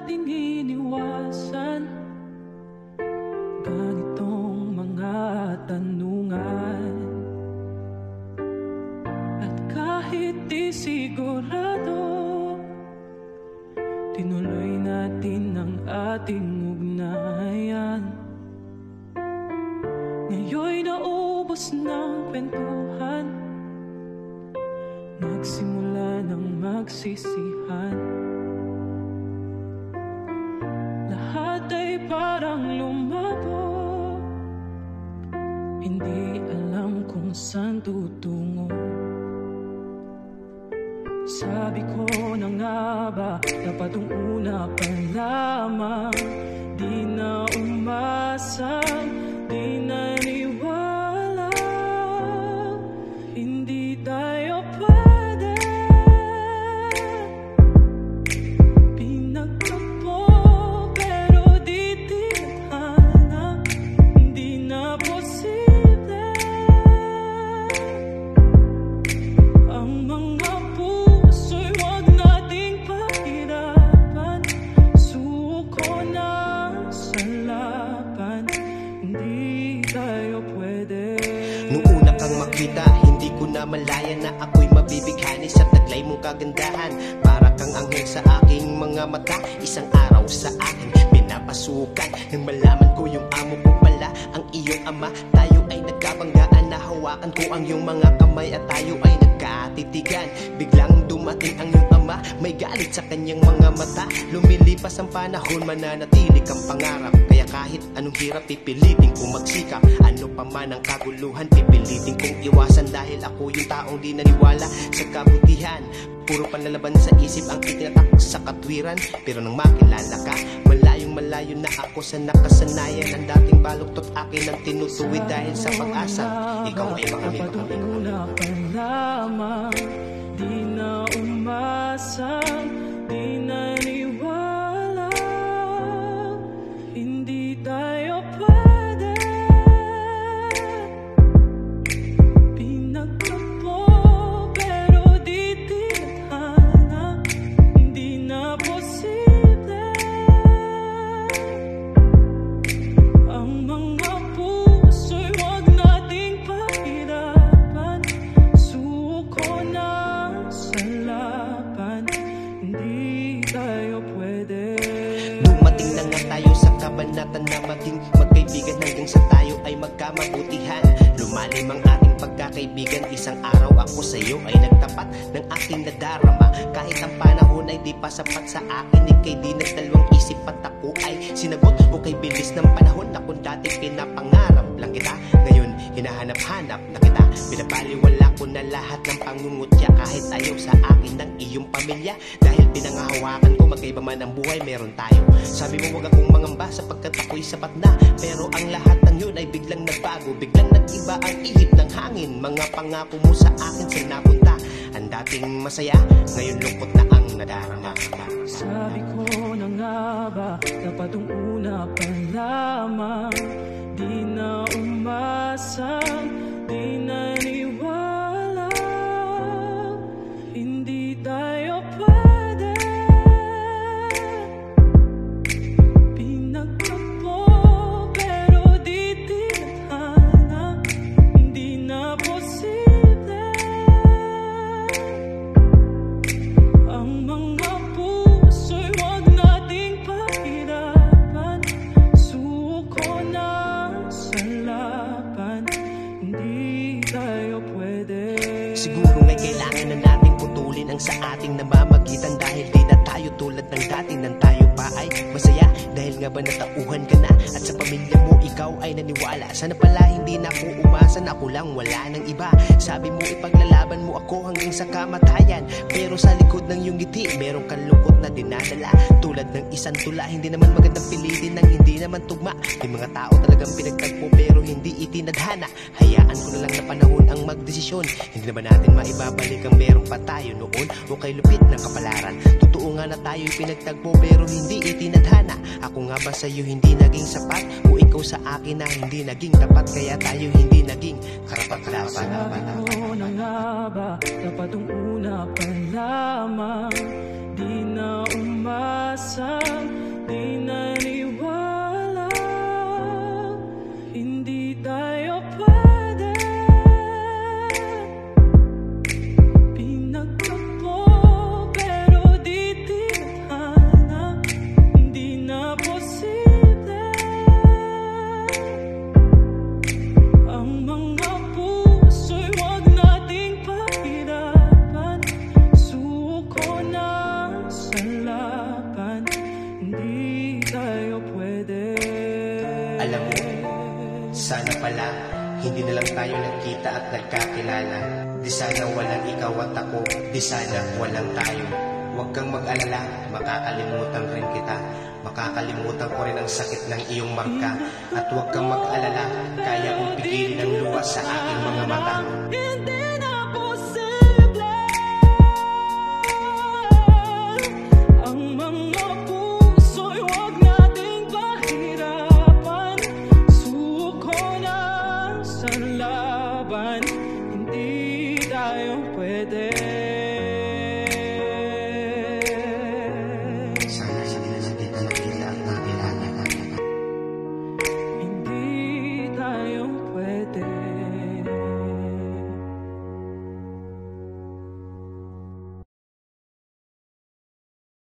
nating iniwasan ganitong mga tanungan. At kahit di sigurado, tinuloy natin ang ating ugnayan. Ngayon'y naubos ng kwentuhan, nagsimula ng magsisihan. Lahat ay parang lumabo, hindi alam kung saan tutungo. Sabi ko na nga ba, dapat ang una pa lamang. Di na umasa, di naniwala, hindi tayo pwede. Pinagtagpo pero di tinadhana, hindi na posible. Ang mga puso'y wag nating pahirapan, suko na sa laban, hindi tayo pwede. Nung una kang makita, hindi ko na malaya na ako'y mabibighani sa taglay mong kagandahan. Para kang anghel sa aking mga mata, isang araw sa akin pinapasukan. Nang malaman ko yung amo ko pala ang iyong ama, tayo ay nagkabanggaan na hawakan ko ang iyong mga kamay at tayo ay nagkatitigan. Biglang dumating ang iyong ama, may galit sa kanyang mga mata. Lumilipas ang panahon, mananatili kang pangarap. Kaya kahit anong hirap, pipilitin kong magsikap. Ano pa man ang kaguluhan, pipilitin kong iwasan. Dahil ako yung taong di naniwala sa kabutihan. Puro panlalaban sa isip ang itinatak sa katwiran. Pero nang makilala ka, malayong malayo na ako sa nakasanayan. Ang dating baluktot akin ang tinutuwid dahil sa pag-asa. Ikaw ay makamit kami. Di na umasa, di naniwala, hindi tayo pwede. Pinagtagpo pero di tinadhana, hindi na posible. Ang mga puso'y wag nating pahirapan, suko na sa laban, hindi tayo pwede. Lumating na nga tayo sa kabanatan na maging magkaibigan hanggang sa tayo ay magkamabutihan. Lumalim ang ating pagkakaibigan, isang araw ako sa iyo ay nagtapat ng aking nadarama. Kahit ang panahon ay di pa sapat sa akin, ika'y di nagdalawang isip at ako ay sinagot. O kay bilis ng panahon na kung dati pinapangarap lang kita, ngayon hinahanap-hanap na kita. Pinabaliwala ko na lahat ng pangungutya, kahit ayaw sa akin ng iyong pamilya. Dahil pinangahawakan ko, magkaiba man ang buhay, meron tayo. Sabi mo wag akong mangamba sapagkat ako'y sapat na. Pero ang lahat ng yun ay biglang nagbago, biglang nag-iba ang ihip ng hangin. Mga pangako mo sa akin saan napunta? Ang dating masaya, ngayon lungkot na ang nadarama. Sabi ko na nga ba, dapat ang una pa lamang. Di na umasa, di naniwala, hindi tayo pwede. Pinagtagpo pero di tinadhana, hindi na posible. Ang mga puso'y wag nating pahirapan, suko na sa laban, hindi tayo pwede. Siguro ngay kailangan na nating putulin ang sa ating namamagitan. Dahil di na tayo tulad ng dati nang tayo pa ay masaya. Dahil nga ba natauhan ka na at sa pamilya mo ikaw ay naniwala. Sana pala hindi na ako umasa na ako lang wala ng iba. Sabi mo ipaglalaban mo ako hanggang sa kamatayan. Pero sa likod ng iyong ngiti meron kang lungkot na dinadala. Tulad ng isang tula, hindi naman magandang pilitin ng hindi naman tugma. May mga tao talagang pinagtagpo pero hindi itinadhana. Hayaan ko na lang na panahon ang magdesisyon. Hindi naman natin maibabalik ang meron pa tayo noon o kay lupit ng kapalaran. Totoo nga na tayo'y pinagtagpo pero hindi itinadhana. Ako nga ba sa'yo hindi naging sapat? O ikaw sa akin na hindi naging tapat? Kaya tayo hindi naging karapat-dapat. Sabi ko na nga ba, dapat ang una pa lamang. Di na umasa, Alam mo, sana pala hindi na lang tayo nagkita at nagkakilala. Di sana walang ikaw at ako, di sana walang tayo. Huwag kang mag-alala, makakalimutan rin kita. Makakalimutan ko rin ang sakit ng iyong marka. At huwag kang mag-alala, kaya kong pigilin ang luha sa aking mga mata. Hindi na posible ang mga puso'y huwag nating pahirapan. Suko na sa laban, hindi tayo pwede.